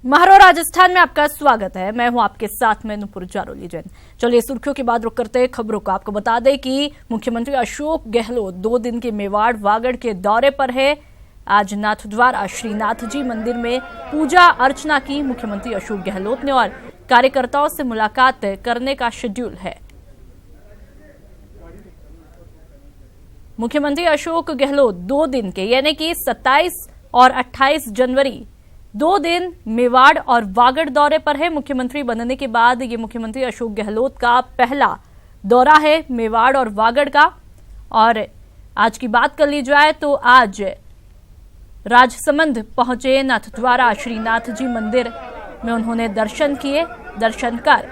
महारो राजस्थान में आपका स्वागत है। मैं हूं आपके साथ में नुपुर जारोली जैन। चलिए सुर्खियों की बात रुक करते खबरों को आपको बता दें कि मुख्यमंत्री अशोक गहलोत 2 दिन के मेवाड़ वागड़ के दौरे पर है। आज नाथद्वारा श्रीनाथ जी मंदिर में पूजा अर्चना की मुख्यमंत्री अशोक गहलोत ने और कार्यकर्ताओं से मुलाकात करने का शेड्यूल है। मुख्यमंत्री अशोक गहलोत 2 दिन के यानी कि 27 और 28 जनवरी 2 दिन मेवाड़ और वागड़ दौरे पर है। मुख्यमंत्री बनने के बाद ये मुख्यमंत्री अशोक गहलोत का पहला दौरा है मेवाड़ और वागड़ का। और आज की बात कर ली जाए तो आज राजसमंद पहुंचे नाथद्वारा श्रीनाथ जी मंदिर में उन्होंने दर्शन किए। दर्शन कर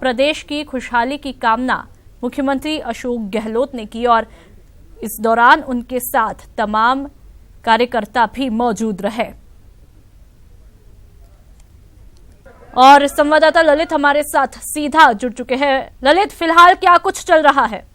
प्रदेश की खुशहाली की कामना मुख्यमंत्री अशोक गहलोत ने की और इस दौरान उनके साथ तमाम कार्यकर्ता भी मौजूद रहे। और संवाददाता ललित हमारे साथ सीधा जुड़ चुके हैं। ललित, फिलहाल क्या कुछ चल रहा है?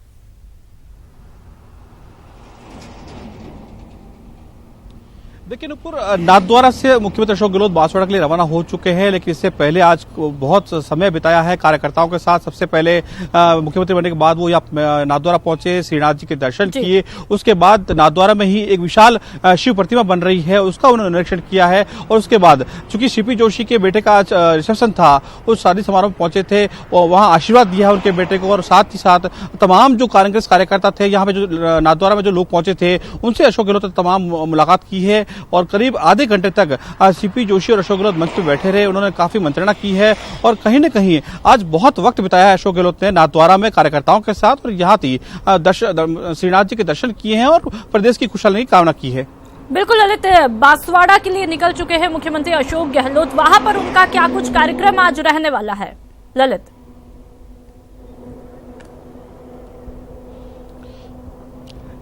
देखिए नुपुर, नाथद्वारा से मुख्यमंत्री अशोक गहलोत बांसवाड़ा के लिए रवाना हो चुके हैं, लेकिन इससे पहले आज बहुत समय बिताया है कार्यकर्ताओं के साथ। सबसे पहले मुख्यमंत्री बनने के बाद वो यहाँ नाथद्वारा पहुंचे, श्रीनाथ जी के दर्शन किए। उसके बाद नाथद्वारा में ही एक विशाल शिव प्रतिमा बन रही है, उसका उन्होंने निरीक्षण किया है। और उसके बाद चूंकि सीपी जोशी के बेटे का आज रिसेप्शन था, उस शादी समारोह में पहुंचे थे और वहां आशीर्वाद दिया है उनके बेटे को। और साथ ही साथ तमाम जो कांग्रेस कार्यकर्ता थे यहाँ पे, जो नाथद्वारा में जो लोग पहुंचे थे, उनसे अशोक गहलोत ने तमाम मुलाकात की है। और करीब आधे घंटे तक सीपी जोशी और अशोक गहलोत मंच पर बैठे रहे। उन्होंने काफी मंत्रणा की है और कहीं न कहीं आज बहुत वक्त बिताया है अशोक गहलोत ने नाथद्वारा में कार्यकर्ताओं के साथ। और यहाँ श्रीनाथ जी के दर्शन किए हैं और प्रदेश की खुशहाली की कामना की है। बिल्कुल ललित, बांसवाड़ा के लिए निकल चुके हैं मुख्यमंत्री अशोक गहलोत। वहां पर उनका क्या कुछ कार्यक्रम आज रहने वाला है ललित?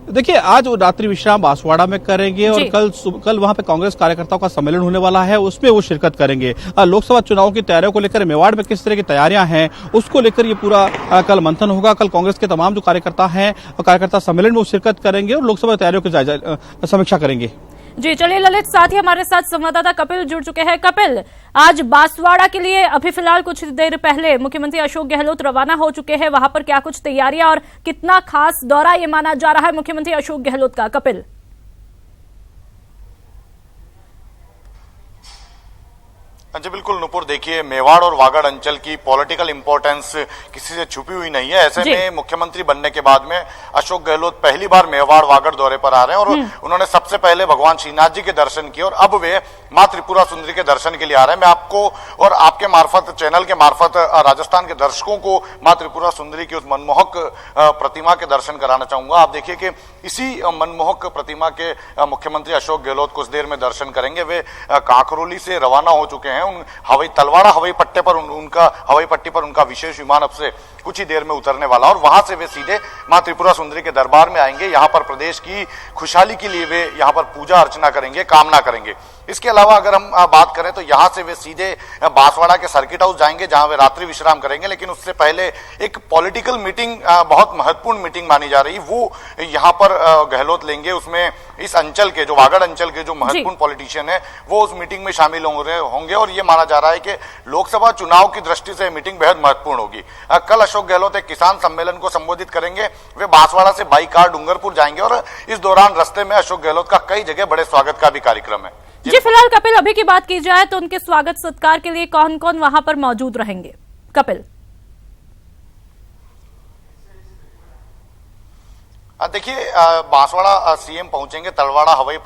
देखिए, आज वो रात्रि विश्राम बांसवाड़ा में करेंगे और कल वहां पे कांग्रेस कार्यकर्ताओं का सम्मेलन होने वाला है, उसमें वो शिरकत करेंगे। लोकसभा चुनाव की तैयारियों को लेकर मेवाड़ में किस तरह की तैयारियां हैं उसको लेकर ये पूरा कल मंथन होगा। कल कांग्रेस के तमाम जो कार्यकर्ता हैं कार्यकर्ता सम्मेलन में वो शिरकत करेंगे और लोकसभा तैयारियों की समीक्षा करेंगे। जी चलिए ललित, साथ ही हमारे साथ संवाददाता कपिल जुड़ चुके हैं। कपिल, आज बांसवाड़ा के लिए अभी फिलहाल कुछ देर पहले मुख्यमंत्री अशोक गहलोत रवाना हो चुके हैं। वहां पर क्या कुछ तैयारियां और कितना खास दौरा ये माना जा रहा है मुख्यमंत्री अशोक गहलोत का? कपिल जी बिल्कुल नुपुर, देखिए मेवाड़ और वागड़ अंचल की पॉलिटिकल इंपॉर्टेंस किसी से छुपी हुई नहीं है। ऐसे में मुख्यमंत्री बनने के बाद में अशोक गहलोत पहली बार मेवाड़ वागड़ दौरे पर आ रहे हैं और उन्होंने सबसे पहले भगवान श्रीनाथ जी के दर्शन किए और अब वे मां त्रिपुरा सुंदरी के दर्शन के लिए आ रहे हैं। मैं आपको और आपके मार्फत, चैनल के मार्फत राजस्थान के दर्शकों को मां त्रिपुरा सुंदरी की उस मनमोहक प्रतिमा के दर्शन कराना चाहूंगा। आप देखिए कि इसी मनमोहक प्रतिमा के मुख्यमंत्री अशोक गहलोत कुछ देर में दर्शन करेंगे। वे कांकरोली से रवाना हो चुके हैं। तलवाड़ा हवाई पट्टी पर उनका विशेष विमान अब से कुछ ही देर में उतरने वाला और वहां से वे सीधे मां त्रिपुरा सुंदरी के दरबार में आएंगे। यहाँ पर प्रदेश की खुशहाली के लिए वे यहाँ पर पूजा अर्चना करेंगे, कामना करेंगे। इसके अलावा अगर हम बात करें तो यहाँ से वे सीधे बांसवाड़ा के सर्किट हाउस जाएंगे जहां वे रात्रि विश्राम करेंगे। लेकिन उससे पहले एक पॉलिटिकल मीटिंग, बहुत महत्वपूर्ण मीटिंग मानी जा रही, वो यहाँ पर गहलोत लेंगे। उसमें इस अंचल के, जो वागड़ अंचल के जो महत्वपूर्ण पॉलिटिशियन है, वो उस मीटिंग में शामिल होंगे और ये माना जा रहा है कि लोकसभा चुनाव की दृष्टि से मीटिंग बेहद महत्वपूर्ण होगी। कल अशोक गहलोत एक किसान सम्मेलन को संबोधित करेंगे। वे बांसवाड़ा से बाई कार डूंगरपुर जाएंगे और इस दौरान रास्ते में अशोक गहलोत का कई जगह बड़े स्वागत का भी कार्यक्रम है। जी फिलहाल कपिल, अभी की बात की जाए तो उनके स्वागत सत्कार के लिए कौन कौन वहां पर मौजूद रहेंगे? कपिल देखिए, बांसवाड़ा सीएम पहुंचेंगे। तलवाड़ा हवाई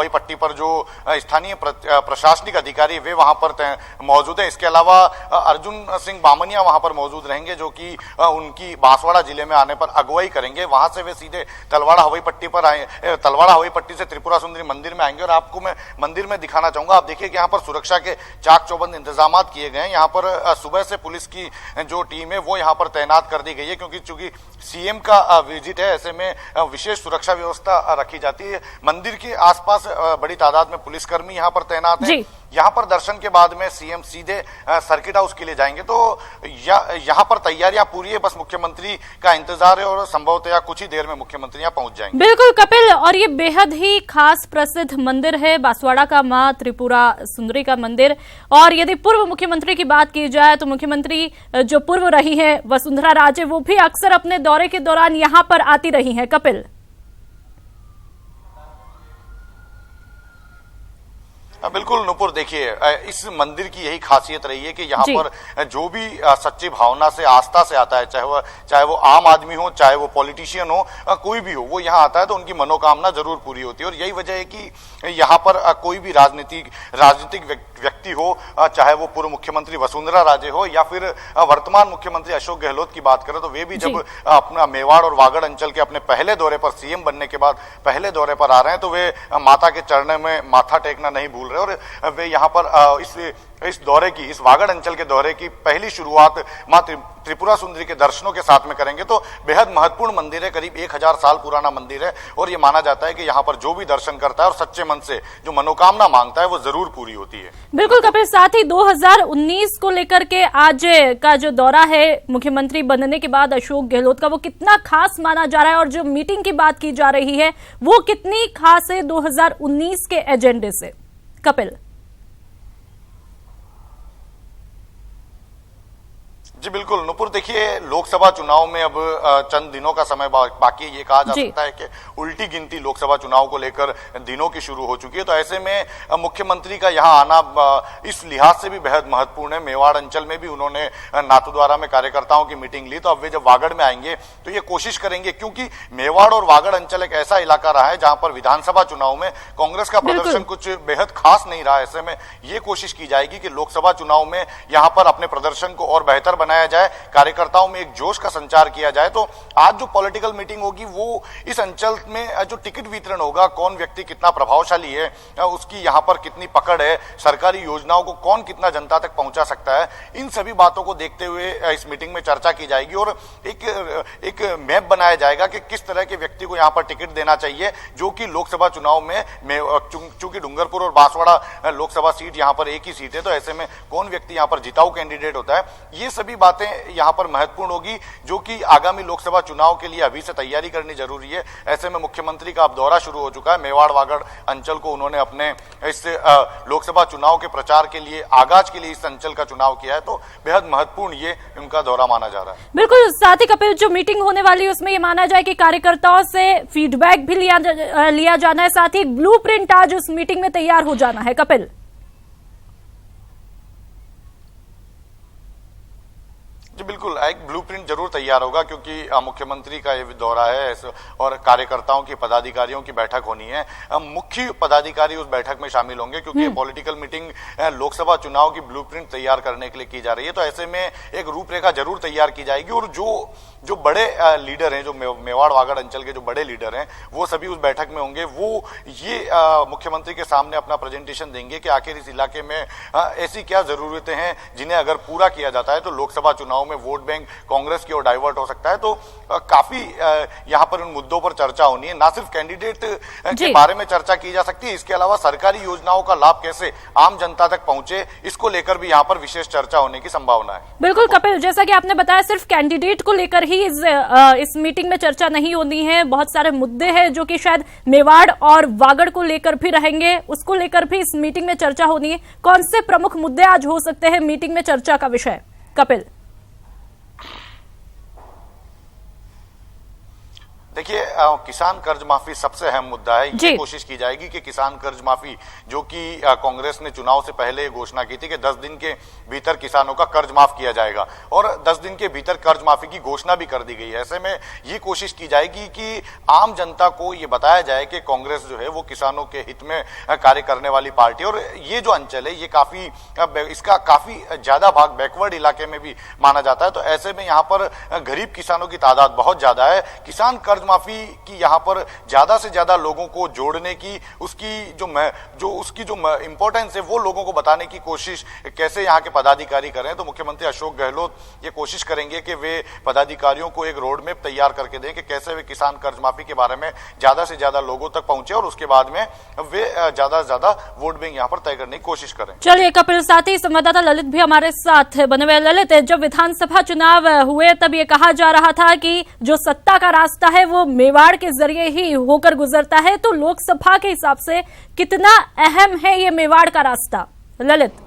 पट्टी पर जो स्थानीय प्रशासनिक अधिकारी वे वहां पर मौजूद हैं। इसके अलावा अर्जुन सिंह बामनिया वहां पर मौजूद रहेंगे, जो कि उनकी बांसवाड़ा जिले में आने पर अगुवाई करेंगे। वहां से वे सीधे तलवाड़ा हवाई पट्टी से त्रिपुरा सुंदरी मंदिर में आएंगे और आपको मैं मंदिर में दिखाना चाहूंगा। आप देखिए कि यहाँ पर सुरक्षा के चाक चौबंद इंतजाम किए गए हैं। यहाँ पर सुबह से पुलिस की जो टीम है वो यहाँ पर तैनात कर दी गई है, क्योंकि चूंकि सीएम का विजिट है, ऐसे में विशेष सुरक्षा व्यवस्था रखी जाती है। मंदिर के आसपास बड़ी तादाद में पुलिसकर्मी यहाँ पर तैनात हैं। यहाँ पर दर्शन के बाद में सीएम सीधे सर्किट हाउस के लिए जाएंगे। तो यहाँ पर तैयारियां पूरी है, बस मुख्यमंत्री का इंतजार है और संभवतः कुछ ही देर में मुख्यमंत्री यहाँ पहुंच जाएंगे। बिल्कुल कपिल, और ये बेहद ही खास प्रसिद्ध मंदिर है बांसवाड़ा का मां त्रिपुरा सुंदरी का मंदिर। और यदि पूर्व मुख्यमंत्री की बात की जाए तो मुख्यमंत्री जो पूर्व रही है वसुंधरा राजे, वो भी अक्सर अपने दौरे के दौरान यहां पर आती रही हैं। कपिल, बिल्कुल नुपुर, देखिए इस मंदिर की यही खासियत रही है कि यहाँ पर जो भी सच्ची भावना से, आस्था से आता है, चाहे वो आम आदमी हो, चाहे वो पॉलिटिशियन हो, कोई भी हो, वो यहाँ आता है तो उनकी मनोकामना जरूर पूरी होती है। और यही वजह है कि यहाँ पर कोई भी राजनीतिक व्यक्ति हो, चाहे वो पूर्व मुख्यमंत्री वसुंधरा राजे हो या फिर वर्तमान मुख्यमंत्री अशोक गहलोत की बात करें, तो वे भी जब अपना मेवाड़ और वागड़ अंचल के अपने पहले दौरे पर, सीएम बनने के बाद पहले दौरे पर आ रहे हैं, तो वे माता के चरणों में माथा टेकना नहीं भूल रहे। और वे यहाँ पर इस दौरे की, इस वागड़ अंचल के दौरे की पहली शुरुआत मां त्रिपुरा सुंदरी के दर्शनों के साथ में करेंगे। तो बेहद महत्वपूर्ण मंदिर है, करीब 1000 साल पुराना मंदिर है और ये माना जाता है कि यहाँ पर जो भी दर्शन करता है और सच्चे मन से जो मनोकामना मांगता है वो जरूर पूरी होती है। बिल्कुल कपिल, साथ ही 2019 को लेकर के आज का जो दौरा है मुख्यमंत्री बनने के बाद अशोक गहलोत का, वो कितना खास माना जा रहा है और जो मीटिंग की बात की जा रही है वो कितनी खास है 2019 के एजेंडे से? कपिल जी बिल्कुल नुपुर, देखिए लोकसभा चुनाव में अब चंद दिनों का समय बाकी, ये कहा जा सकता है कि उल्टी गिनती लोकसभा चुनाव को लेकर दिनों की शुरू हो चुकी है। तो ऐसे में मुख्यमंत्री का यहाँ आना इस लिहाज से भी बेहद महत्वपूर्ण है। मेवाड़ अंचल में भी उन्होंने नाथद्वारा में कार्यकर्ताओं की मीटिंग ली, तो अब वे जब वागड़ में आएंगे तो ये कोशिश करेंगे, क्योंकि मेवाड़ और वागड़ अंचल एक ऐसा इलाका रहा है जहां पर विधानसभा चुनाव में कांग्रेस का प्रदर्शन कुछ बेहद खास नहीं रहा। ऐसे में ये कोशिश की जाएगी कि लोकसभा चुनाव में यहाँ पर अपने प्रदर्शन को और बेहतर बनाया जाए, कार्यकर्ताओं में एक जोश का संचार किया जाए। तो आज जो पॉलिटिकल मीटिंग होगी वो इस अंचल में जो टिकट वितरण होगा, कौन व्यक्ति कितना प्रभावशाली है, उसकी यहाँ पर कितनी पकड़ है, सरकारी योजनाओं को कौन कितना जनता तक पहुंचा सकता है, इन सभी बातों को देखते हुए इस मीटिंग में चर्चा की जाएगी और एक मैप बनाया जाएगा कि किस तरह के व्यक्ति को यहाँ पर टिकट देना चाहिए, जो कि लोकसभा चुनाव में चूंकि डूंगरपुर और बांसवाड़ा लोकसभा सीट यहाँ पर एक ही सीट है, तो ऐसे में कौन व्यक्ति यहाँ पर जिताऊ कैंडिडेट होता है, ये सभी बातें यहाँ पर महत्वपूर्ण होगी, जो कि आगामी लोकसभा चुनाव के लिए अभी से तैयारी करनी जरूरी है। ऐसे में मुख्यमंत्री का अब दौरा शुरू हो चुका है। मेवाड़ वागड़ अंचल को उन्होंने अपने इस लोकसभा चुनाव के प्रचार के लिए, आगाज के लिए इस अंचल का चुनाव किया है, तो बेहद महत्वपूर्ण ये उनका दौरा माना जा रहा है। बिल्कुल, साथ ही कपिल जो मीटिंग होने वाली है उसमें ये माना जाए कि कार्यकर्ताओं से फीडबैक भी लिया जाना है, साथ ही ब्लूप्रिंट आज उस मीटिंग में तैयार हो जाना है। कपिल जी बिल्कुल, एक ब्लूप्रिंट जरूर तैयार होगा, क्योंकि मुख्यमंत्री का ये दौरा है और कार्यकर्ताओं की, पदाधिकारियों की बैठक होनी है। मुख्य पदाधिकारी उस बैठक में शामिल होंगे, क्योंकि पॉलिटिकल मीटिंग लोकसभा चुनाव की ब्लूप्रिंट तैयार करने के लिए की जा रही है। तो ऐसे में एक रूपरेखा जरूर तैयार की जाएगी और जो बड़े लीडर हैं, जो मेवाड़ वागड़ अंचल के जो बड़े लीडर हैं, वो सभी उस बैठक में होंगे। वो ये मुख्यमंत्री के सामने अपना प्रेजेंटेशन देंगे कि आखिर इस इलाके में ऐसी क्या जरूरतें हैं जिन्हें अगर पूरा किया जाता है तो लोकसभा चुनाव में वोट बैंक कांग्रेस की ओर डाइवर्ट हो सकता है। तो काफी यहाँ पर उन मुद्दों पर चर्चा होनी है। ना सिर्फ कैंडिडेट के बारे में चर्चा की जा सकती है, इसके अलावा सरकारी योजनाओं का लाभ कैसे आम जनता तक पहुंचे, इसको लेकर भी यहाँ पर विशेष चर्चा होने की संभावना है। बिल्कुल कपिल, जैसा कि आपने बताया, सिर्फ कैंडिडेट को लेकर ही इस मीटिंग में चर्चा नहीं होनी है, बहुत सारे मुद्दे हैं जो कि शायद मेवाड़ और वागड़ को लेकर भी रहेंगे, उसको लेकर भी इस मीटिंग में चर्चा होनी है। कौन से प्रमुख मुद्दे आज हो सकते हैं मीटिंग में चर्चा का विषय? कपिल देखिए, किसान कर्ज माफी सबसे अहम मुद्दा है। ये कोशिश की जाएगी कि किसान कर्ज माफी, जो कि कांग्रेस ने चुनाव से पहले घोषणा की थी कि 10 दिन के भीतर किसानों का कर्ज माफ किया जाएगा, और 10 दिन के भीतर कर्ज माफी की घोषणा भी कर दी गई है। ऐसे में ये कोशिश की जाएगी कि आम जनता को ये बताया जाए कि कांग्रेस जो है वो किसानों के हित में कार्य करने वाली पार्टी, और ये जो अंचल है ये इसका काफी ज्यादा भाग बैकवर्ड इलाके में भी माना जाता है। तो ऐसे में यहाँ पर गरीब किसानों की तादाद बहुत ज्यादा है। किसान कर्ज माफी की यहाँ पर ज्यादा से ज्यादा लोगों को जोड़ने की, उसकी जो इंपॉर्टेंस है वो लोगों को बताने की कोशिश कैसे यहाँ के पदाधिकारी कर रहे हैं। तो मुख्यमंत्री अशोक गहलोत ये कोशिश करेंगे कि वे पदाधिकारियों को एक रोड मैप तैयार करके दें कि कैसे वे किसान कर्ज माफी के बारे में ज्यादा से ज्यादा लोगों तक पहुंचे और उसके बाद में वे ज्यादा से ज्यादा वोट बैंक यहाँ पर तय करने की कोशिश करें। चलिए कपिल, साथ ही संवाददाता ललित भी हमारे साथ बने हुए। ललित, जब विधानसभा चुनाव हुए तब ये कहा जा रहा था कि जो सत्ता का रास्ता है वो मेवाड़ के जरिए ही होकर गुजरता है, तो लोकसभा के हिसाब से कितना अहम है ये मेवाड़ का रास्ता? ललित।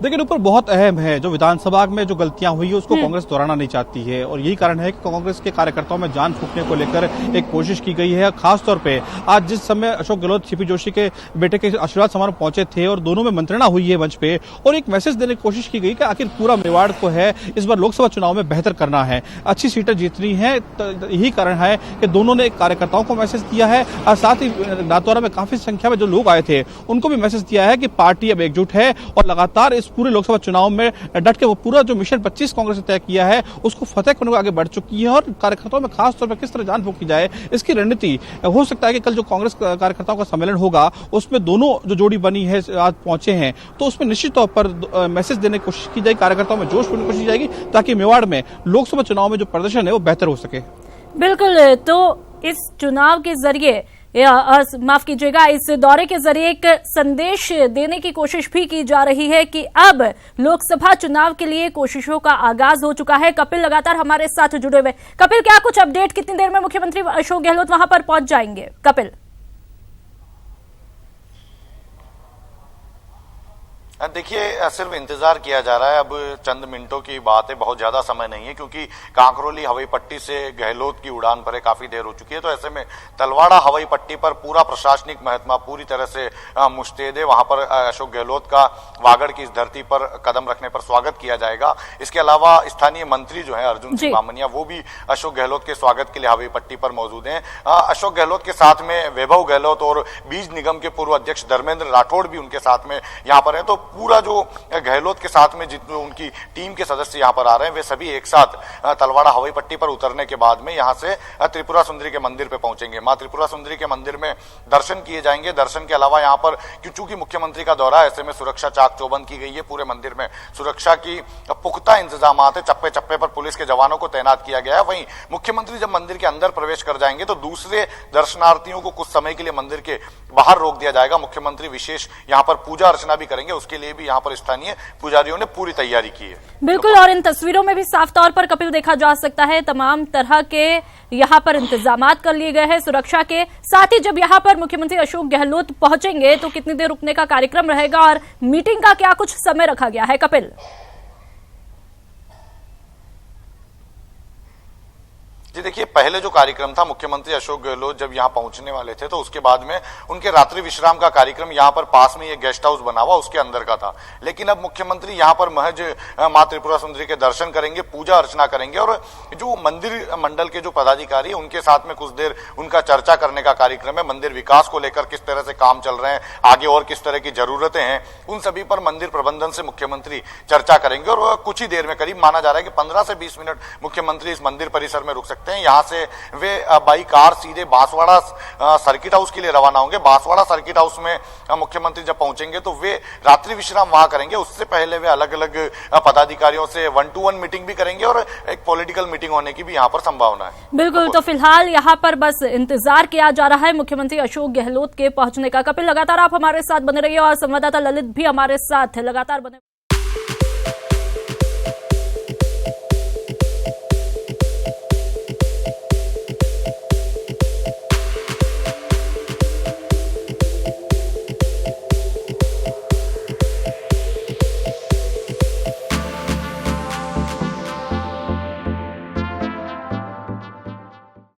देखिए ऊपर बहुत अहम है। जो विधानसभा में जो गलतियां हुई है उसको कांग्रेस दोहराना नहीं चाहती है और यही कारण है कि कांग्रेस के कार्यकर्ताओं में जान फूंकने को लेकर एक कोशिश की गई है। खासतौर पे आज जिस समय अशोक गहलोत सीपी जोशी के बेटे के आशीर्वाद समारोह पहुंचे थे और दोनों में मंत्रणा हुई है मंच पे, और एक मैसेज देने की कोशिश की गई कि आखिर पूरा मेवाड़ को है इस बार लोकसभा चुनाव में बेहतर करना है, अच्छी सीटें जीतनी है। यही कारण है कि दोनों ने कार्यकर्ताओं को मैसेज दिया है और साथ ही नाथद्वारा में काफी संख्या में जो लोग आए थे उनको भी मैसेज दिया है कि पार्टी अब एकजुट है और लगातार इस पूरे लोकसभा चुनाव में डट के वो पूरा जो मिशन 25 कांग्रेस ने तय किया है उसको फतेह करने को आगे बढ़ चुकी है। और कार्यकर्ताओं में खास तौर पर किस तरह जान फूंकी जाए इसकी रणनीति हो सकता है कि कल जो कांग्रेस कार्यकर्ताओं का सम्मेलन होगा उसमें दोनों जो जोड़ी बनी है आज पहुंचे हैं तो उसमें निश्चित तौर पर मैसेज देने की कोशिश की जाएगी, कार्यकर्ताओं में जोश भरने की कोशिश की जाएगी ताकि मेवाड़ में लोकसभा चुनाव में जो प्रदर्शन है वो बेहतर हो सके। बिल्कुल, तो इस चुनाव के जरिए माफ कीजिएगा, इस दौरे के जरिए एक संदेश देने की कोशिश भी की जा रही है कि अब लोकसभा चुनाव के लिए कोशिशों का आगाज हो चुका है। कपिल लगातार हमारे साथ जुड़े हुए। कपिल, क्या कुछ अपडेट, कितनी देर में मुख्यमंत्री अशोक गहलोत वहां पर पहुंच जाएंगे? कपिल। देखिए सिर्फ इंतजार किया जा रहा है, अब चंद मिनटों की बात है, बहुत ज्यादा समय नहीं है क्योंकि कांकरोली हवाई पट्टी से गहलोत की उड़ान भरे काफी देर हो चुकी है। तो ऐसे में तलवाड़ा हवाई पट्टी पर पूरा प्रशासनिक महकमा पूरी तरह से मुस्तैद है। वहां पर अशोक गहलोत का वागड़ की इस धरती पर कदम रखने पर स्वागत किया जाएगा। इसके अलावा स्थानीय मंत्री जो है अर्जुन सिंह बामनिया वो भी अशोक गहलोत के स्वागत के लिए हवाई पट्टी पर मौजूद है। अशोक गहलोत के साथ में वैभव गहलोत और बीज निगम के पूर्व अध्यक्ष धर्मेंद्र राठौड़ भी उनके साथ में यहाँ पर है। तो पूरा जो गहलोत के साथ में जितने उनकी टीम के सदस्य यहां पर आ रहे हैं वे सभी एक साथ तलवाड़ा हवाई पट्टी पर उतरने के बाद में यहां से त्रिपुरा सुंदरी के मंदिर पे पहुंचेंगे। मां त्रिपुरा सुंदरी के मंदिर में दर्शन किए जाएंगे। दर्शन के अलावा यहां पर चूंकि मुख्यमंत्री का दौरा है ऐसे में सुरक्षा चाक चौबंद की गई है। पूरे मंदिर में सुरक्षा की पुख्ता इंतजाम है, चप्पे चप्पे पर पुलिस के जवानों को तैनात किया गया है। वहीं मुख्यमंत्री जब मंदिर के अंदर प्रवेश कर जाएंगे तो दूसरे दर्शनार्थियों को कुछ समय के लिए मंदिर के बाहर रोक दिया जाएगा। मुख्यमंत्री विशेष यहाँ पर पूजा अर्चना भी करेंगे, उसके लिए भी यहाँ पर स्थानीय पुजारियों ने पूरी तैयारी की है। बिल्कुल, और इन तस्वीरों में भी साफ तौर पर कपिल देखा जा सकता है तमाम तरह के यहाँ पर इंतजामात कर लिए गए हैं सुरक्षा के। साथ ही जब यहाँ पर मुख्यमंत्री अशोक गहलोत पहुंचेंगे तो कितनी देर रुकने का कार्यक्रम रहेगा और मीटिंग का क्या कुछ समय रखा गया है? कपिल जी देखिए, पहले जो कार्यक्रम था मुख्यमंत्री अशोक गहलोत जब यहाँ पहुंचने वाले थे तो उसके बाद में उनके रात्रि विश्राम का कार्यक्रम यहाँ पर पास में ये गेस्ट हाउस बना हुआ उसके अंदर का था। लेकिन अब मुख्यमंत्री यहाँ पर महज मां त्रिपुरा सुंदरी के दर्शन करेंगे, पूजा अर्चना करेंगे और जो मंदिर मंडल के जो पदाधिकारी उनके साथ में कुछ देर उनका चर्चा करने का कार्यक्रम है। मंदिर विकास को लेकर किस तरह से काम चल रहे हैं, आगे और किस तरह की जरूरतें हैं, उन सभी पर मंदिर प्रबंधन से मुख्यमंत्री चर्चा करेंगे। और कुछ ही देर में, करीब माना जा रहा है कि 15 से 20 मिनट मुख्यमंत्री इस मंदिर परिसर में रुक सकते हैं। यहाँ से वे बाई कार सीधे बांसवाड़ा सर्किट हाउस के लिए रवाना होंगे। बांसवाड़ा सर्किट हाउस में मुख्यमंत्री जब पहुंचेंगे तो वे रात्रि विश्राम वहां करेंगे। उससे पहले वे अलग अलग पदाधिकारियों से 1-to-1 मीटिंग भी करेंगे और एक पॉलिटिकल मीटिंग होने की भी यहाँ पर संभावना है। बिल्कुल, तो फिलहाल यहाँ पर बस इंतजार किया जा रहा है मुख्यमंत्री अशोक गहलोत के पहुंचने का। कपिल, लगातार आप हमारे साथ बने रहिए और संवाददाता ललित भी हमारे साथ लगातार बने